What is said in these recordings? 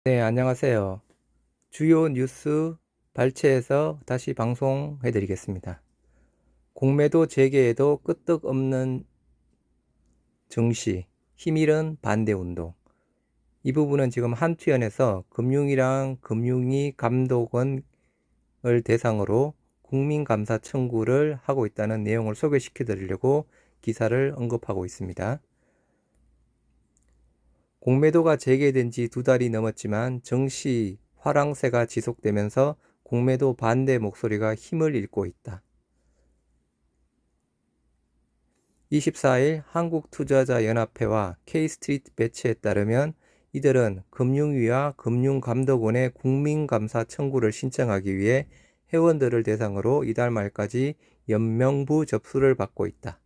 네, 안녕하세요. 주요 뉴스 발췌해서 다시 방송해 드리겠습니다. 공매도 재개에도 끄떡없는 증시, 힘일은 반대 운동. 이 부분은 지금 한투연에서 금융위랑 금융위 감독원을 대상으로 국민감사 청구를 하고 있다는 내용을 소개시켜 드리려고 기사를 언급하고 있습니다. 공매도가 재개된 지 2달이 넘었지만 증시 화랑세가 지속되면서 공매도 반대 목소리가 힘을 잃고 있다. 24일 한국투자자연합회와 K스트리트 매체에 따르면 이들은 금융위와 금융감독원에 국민감사 청구를 신청하기 위해 회원들을 대상으로 이달 말까지 연명부 접수를 받고 있다.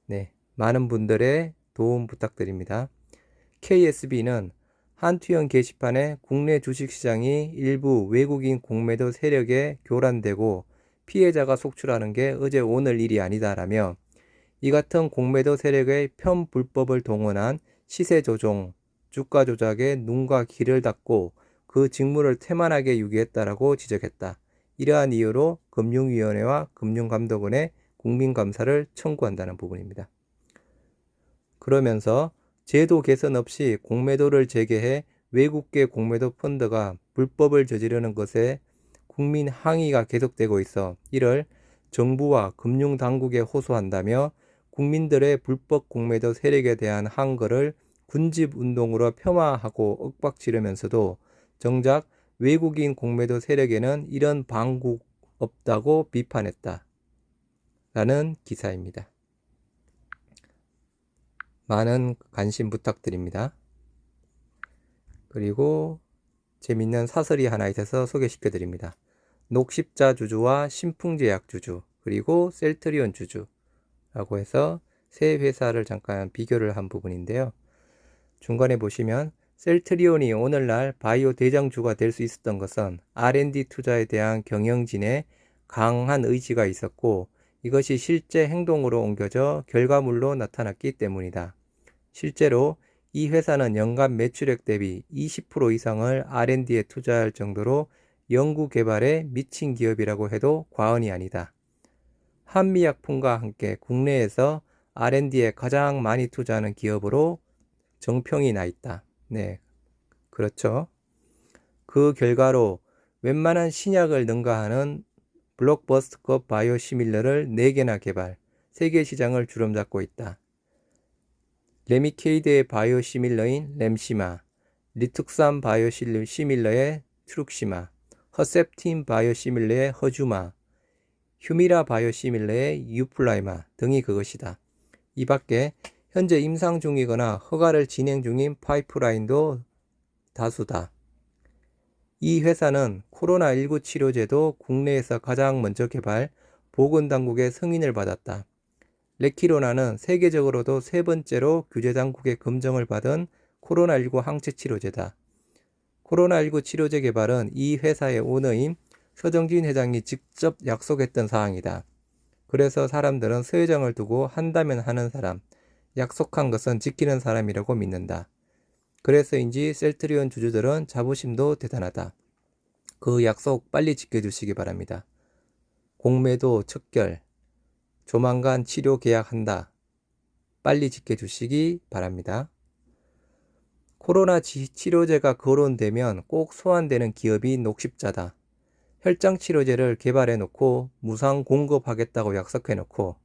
네, 많은 분들의 도움 부탁드립니다. KSB는 한투영 게시판에 국내 주식시장이 일부 외국인 공매도 세력에 교란되고 피해자가 속출하는 게 어제 오늘 일이 아니다라며 이 같은 공매도 세력의 편불법을 동원한 시세 조종, 주가 조작에 눈과 귀를 닫고 그 직무를 태만하게 유기했다라고 지적했다. 이러한 이유로 금융위원회와 금융감독원에 국민감사를 청구한다는 부분입니다. 그러면서 제도 개선 없이 공매도를 재개해 외국계 공매도 펀드가 불법을 저지르는 것에 국민 항의가 계속되고 있어 이를 정부와 금융당국에 호소한다며 국민들의 불법 공매도 세력에 대한 항거를 군집운동으로 폄하하고 윽박지르면서도 정작 외국인 공매도 세력에는 이런 방국 없다고 비판했다. 라는 기사입니다. 많은 관심 부탁드립니다. 그리고 재밌는 사설이 하나 있어서 소개시켜 드립니다. 녹십자 주주와 신풍제약 주주, 그리고 셀트리온 주주라고 해서 세 회사를 잠깐 비교를 한 부분인데요. 중간에 보시면 셀트리온이 오늘날 바이오 대장주가 될 수 있었던 것은 R&D 투자에 대한 경영진의 강한 의지가 있었고 이것이 실제 행동으로 옮겨져 결과물로 나타났기 때문이다. 실제로 이 회사는 연간 매출액 대비 20% 이상을 R&D에 투자할 정도로 연구 개발에 미친 기업이라고 해도 과언이 아니다. 한미약품과 함께 국내에서 R&D에 가장 많이 투자하는 기업으로 정평이 나 있다. 네, 그렇죠. 그 결과로 웬만한 신약을 능가하는 블록버스터급 바이오시밀러를 4개나 개발, 세계 시장을 주름잡고 있다. 레미케이드의 바이오시밀러인 램시마, 리툭산 바이오시밀러의 트룩시마, 허셉틴 바이오시밀러의 허주마, 휴미라 바이오시밀러의 유플라이마 등이 그것이다. 이 밖에 현재 임상 중이거나 허가를 진행 중인 파이프라인도 다수다. 이 회사는 코로나19 치료제도 국내에서 가장 먼저 개발, 보건당국의 승인을 받았다. 레키로나는 세계적으로도 세 번째로 규제당국의 검증을 받은 코로나19 항체 치료제다. 코로나19 치료제 개발은 이 회사의 오너인 서정진 회장이 직접 약속했던 사항이다. 그래서 사람들은 서 회장을 두고 한다면 하는 사람, 약속한 것은 지키는 사람이라고 믿는다. 그래서인지 셀트리온 주주들은 자부심도 대단하다. 그 약속 빨리 지켜주시기 바랍니다. 공매도 척결, 조만간 치료 계약한다. 빨리 지켜주시기 바랍니다. 코로나 치료제가 거론되면 꼭 소환되는 기업이 녹십자다. 혈장 치료제를 개발해 놓고 무상 공급하겠다고 약속해 놓고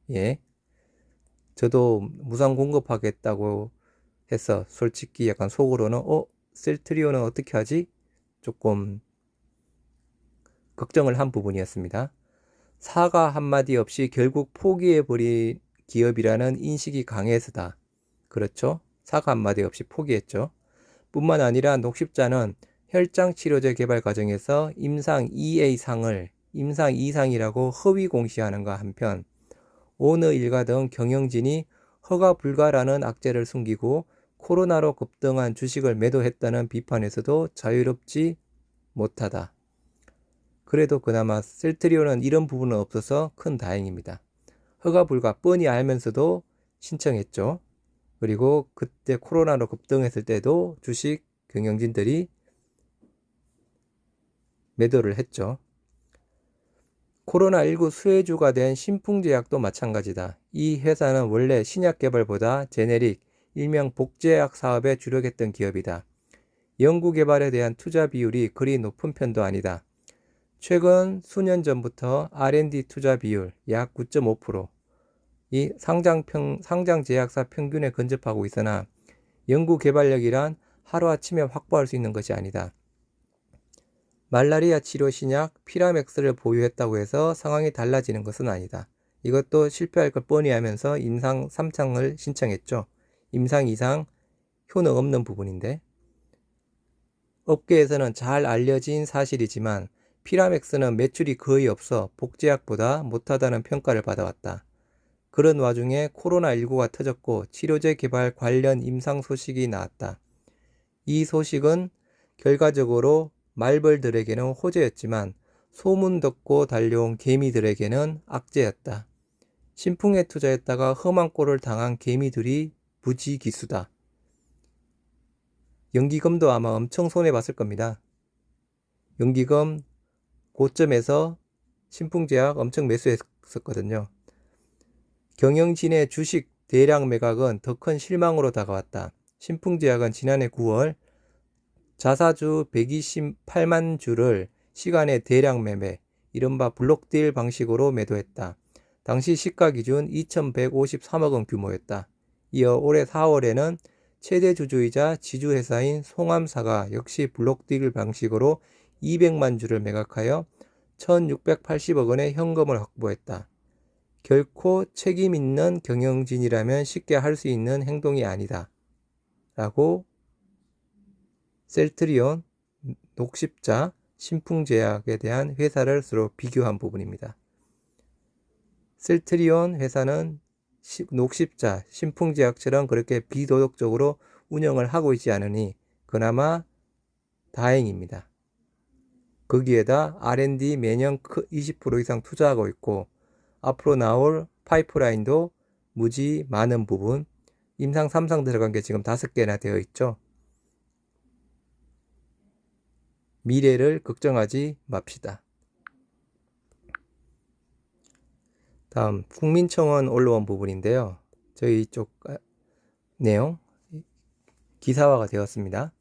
저도 무상 공급하겠다고 해서 솔직히 약간 속으로는 셀트리온은 어떻게 하지? 조금 걱정을 한 부분이었습니다. 사과 한마디 없이 결국 포기해버린 기업이라는 인식이 강해서다. 그렇죠? 사과 한마디 없이 포기했죠. 뿐만 아니라 녹십자는 혈장 치료제 개발 과정에서 임상 2A상을 임상 2상이라고 허위 공시하는가 한편 오너 일가 등 경영진이 허가 불가라는 악재를 숨기고 코로나로 급등한 주식을 매도했다는 비판에서도 자유롭지 못하다. 그래도 그나마 셀트리온은 이런 부분은 없어서 큰 다행입니다. 허가 불가 뻔히 알면서도 신청했죠. 그리고 그때 코로나로 급등했을 때도 주식 경영진들이 매도를 했죠. 코로나19 수혜주가 된 신풍제약도 마찬가지다. 이 회사는 원래 신약 개발보다 제네릭, 일명 복제약 사업에 주력했던 기업이다. 연구개발에 대한 투자 비율이 그리 높은 편도 아니다. 최근 수년 전부터 R&D 투자 비율 약 9.5%, 이 상장 제약사 평균에 근접하고 있으나 연구개발력이란 하루아침에 확보할 수 있는 것이 아니다. 말라리아 치료 신약 피라맥스를 보유했다고 해서 상황이 달라지는 것은 아니다. 이것도 실패할 걸 뻔히 하면서 임상 3상을 신청했죠. 임상 2상 효능 없는 부분인데, 업계에서는 잘 알려진 사실이지만 피라맥스는 매출이 거의 없어 복제약보다 못하다는 평가를 받아왔다. 그런 와중에 코로나19가 터졌고 치료제 개발 관련 임상 소식이 나왔다. 이 소식은 결과적으로 말벌들에게는 호재였지만 소문 듣고 달려온 개미들에게는 악재였다. 신풍에 투자했다가 험한 꼴을 당한 개미들이 부지기수다. 연기금도 아마 엄청 손해봤을 겁니다. 연기금 고점에서 신풍제약 엄청 매수했었거든요. 경영진의 주식 대량 매각은 더 큰 실망으로 다가왔다. 신풍제약은 지난해 9월 자사주 128만 주를 시간에 대량 매매, 이른바 블록딜 방식으로 매도했다. 당시 시가 기준 2,153억 원 규모였다. 이어 올해 4월에는 최대 주주이자 지주회사인 송암사가 역시 블록딜 방식으로 200만 주를 매각하여 1,680억 원의 현금을 확보했다. 결코 책임 있는 경영진이라면 쉽게 할 수 있는 행동이 아니다. 라고 셀트리온, 녹십자, 신풍제약에 대한 회사를 서로 비교한 부분입니다. 셀트리온 회사는 녹십자, 신풍제약처럼 그렇게 비도덕적으로 운영을 하고 있지 않으니 그나마 다행입니다. 거기에다 R&D 매년 20% 이상 투자하고 있고 앞으로 나올 파이프라인도 무지 많은 부분, 임상 3상 들어간 게 지금 5개나 되어 있죠. 미래를 걱정하지 맙시다. 다음 국민청원 올라온 부분인데요. 저희 쪽 내용 기사화가 되었습니다.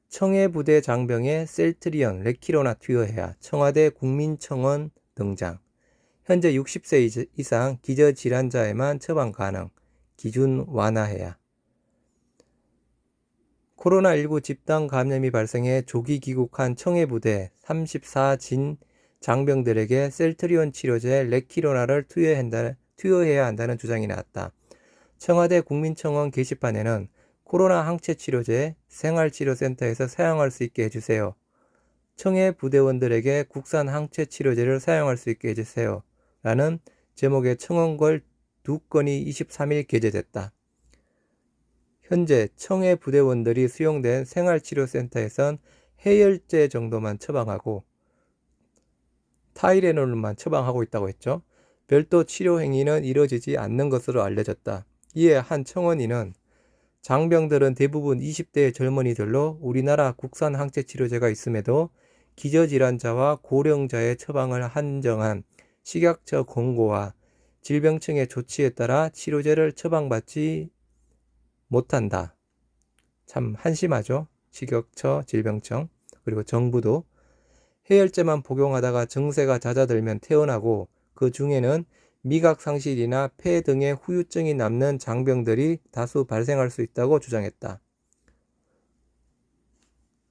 청해부대 장병의 셀트리온, 레키로나 투여해야 청와대 국민청원 등장. 현재 60세 이상 기저질환자에만 처방 가능. 기준 완화해야. 코로나19 집단 감염이 발생해 조기 귀국한 청해부대 34진 장병들에게 셀트리온 치료제 레키로나를 투여해야 한다는 주장이 나왔다. 청와대 국민청원 게시판에는 코로나 항체 치료제 생활치료센터에서 사용할 수 있게 해주세요. 청해 부대원들에게 국산 항체 치료제를 사용할 수 있게 해주세요. 라는 제목의 청원글 2건이 23일 게재됐다. 현재 청해 부대원들이 수용된 생활치료센터에선 해열제 정도만 처방하고 타이레놀만 처방하고 있다고 했죠. 별도 치료 행위는 이루어지지 않는 것으로 알려졌다. 이에 한 청원인은 장병들은 대부분 20대의 젊은이들로 우리나라 국산 항체 치료제가 있음에도 기저질환자와 고령자의 처방을 한정한 식약처 공고와 질병청의 조치에 따라 치료제를 처방받지 못한다. 참 한심하죠. 식약처, 질병청, 그리고 정부도 해열제만 복용하다가 증세가 잦아들면 퇴원하고 그 중에는 미각 상실이나 폐 등의 후유증이 남는 장병들이 다수 발생할 수 있다고 주장했다.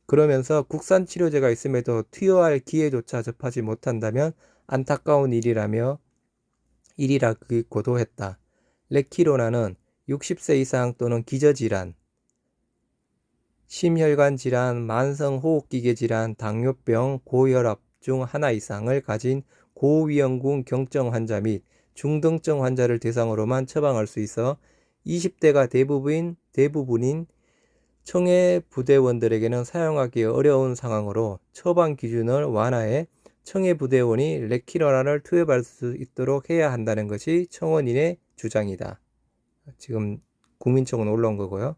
그러면서 국산 치료제가 있음에도 투여할 기회조차 접하지 못한다면 안타까운 일이라고도 했다. 레키로나는 60세 이상 또는 기저질환, 심혈관 질환, 만성호흡기계 질환, 당뇨병, 고혈압 중 하나 이상을 가진 고위험군 경증 환자 및 중등증 환자를 대상으로만 처방할 수 있어 20대가 대부분인 청해 부대원들에게는 사용하기 어려운 상황으로 처방 기준을 완화해 청해 부대원이 레키로나를 투여할 수 있도록 해야 한다는 것이 청원인의 주장이다. 지금 국민청원 올라온 거고요.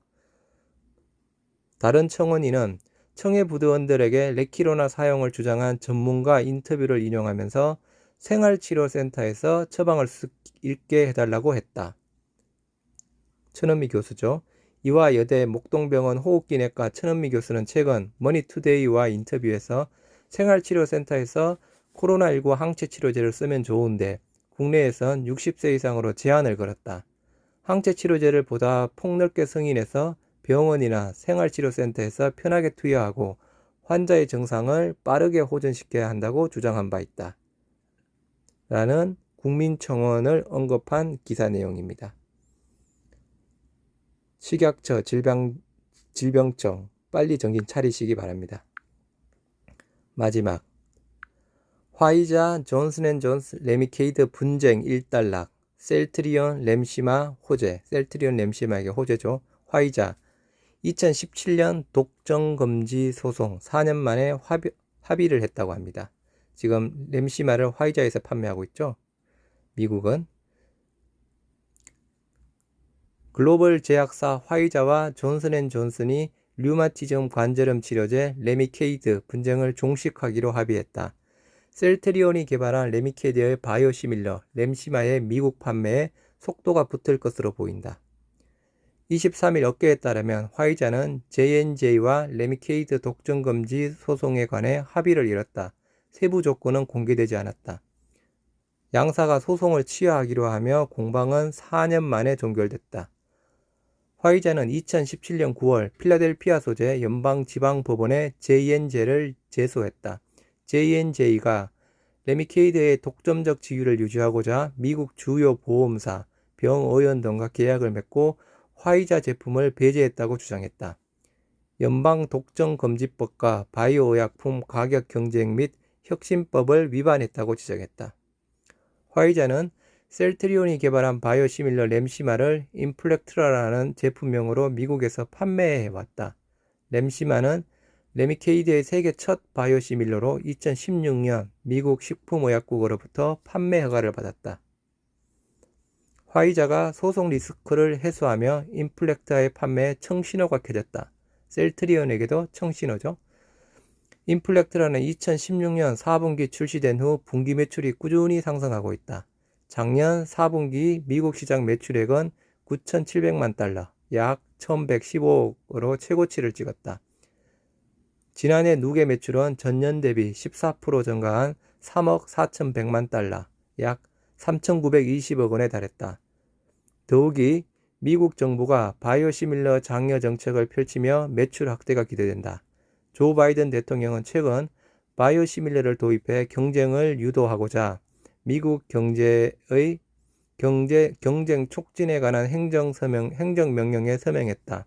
다른 청원인은 청해 부대원들에게 레키로나 사용을 주장한 전문가 인터뷰를 인용하면서 생활치료센터에서 처방을 읽게 해달라고 했다. 천은미 교수죠. 이와 여대 목동병원 호흡기내과 천은미 교수는 최근 머니투데이와 인터뷰에서 생활치료센터에서 코로나19 항체치료제를 쓰면 좋은데 국내에선 60세 이상으로 제한을 걸었다. 항체치료제를 보다 폭넓게 승인해서 병원이나 생활치료센터에서 편하게 투여하고 환자의 증상을 빠르게 호전시켜야 한다고 주장한 바 있다. 라는 국민청원을 언급한 기사 내용입니다. 식약처 질병청 빨리 정신 차리시기 바랍니다. 마지막 화이자, 존슨앤존슨, 레미케이드 분쟁 일단락, 셀트리온 램시마 호재, 셀트리온 램시마에게 호재죠. 화이자 2017년 독점금지 소송 4년 만에 합의를 했다고 합니다. 지금 램시마를 화이자에서 판매하고 있죠. 미국은 글로벌 제약사 화이자와 존슨앤존슨이 류마티즘 관절염 치료제 레미케이드 분쟁을 종식하기로 합의했다. 셀트리온이 개발한 레미케이드의 바이오시밀러 램시마의 미국 판매에 속도가 붙을 것으로 보인다. 23일 업계에 따르면 화이자는 J&J와 레미케이드 독점금지 소송에 관해 합의를 이뤘다. 세부 조건은 공개되지 않았다. 양사가 소송을 취하하기로 하며 공방은 4년 만에 종결됐다. 화이자는 2017년 9월 필라델피아 소재 연방지방법원에 J&J를 제소했다. J&J가 레미케이드의 독점적 지위를 유지하고자 미국 주요 보험사, 병의원 등과 계약을 맺고 화이자 제품을 배제했다고 주장했다. 연방 독점금지법과 바이오의약품 가격 경쟁 및 혁신법을 위반했다고 지적했다. 화이자는 셀트리온이 개발한 바이오시밀러 램시마를 인플렉트라라는 제품명으로 미국에서 판매해왔다. 램시마는 레미케이드의 세계 첫 바이오시밀러로 2016년 미국 식품의약국으로부터 판매 허가를 받았다. 화이자가 소송 리스크를 해소하며 인플렉트라의 판매에 청신호가 켜졌다. 셀트리온에게도 청신호죠. 인플렉트라는 2016년 4분기 출시된 후 분기 매출이 꾸준히 상승하고 있다. 작년 4분기 미국 시장 매출액은 9,700만 달러, 약 1,115억으로 최고치를 찍었다. 지난해 누계 매출은 전년 대비 14% 증가한 3억 4,100만 달러, 약 3,920억 원에 달했다. 더욱이 미국 정부가 바이오시밀러 장려 정책을 펼치며 매출 확대가 기대된다. 조 바이든 대통령은 최근 바이오시밀러를 도입해 경쟁을 유도하고자 미국 경쟁 촉진에 관한 행정명령에 서명했다.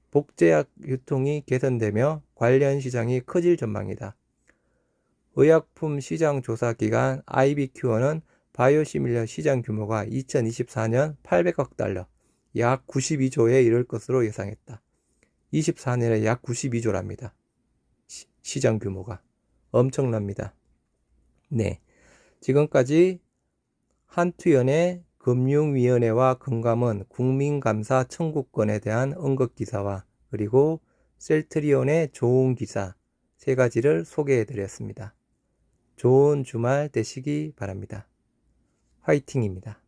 복제약 유통이 개선되며 관련 시장이 커질 전망이다. 의약품 시장 조사 기관 IBQ어는 바이오시밀러 시장 규모가 2024년 800억 달러, 약 92조에 이를 것으로 예상했다. 24년에 약 92조랍니다. 시장 규모가 엄청납니다. 네, 지금까지 한투연의 금융위원회와 금감원 국민감사 청구권에 대한 언급기사와 그리고 셀트리온의 좋은 기사 세 가지를 소개해드렸습니다. 좋은 주말 되시기 바랍니다. 화이팅입니다.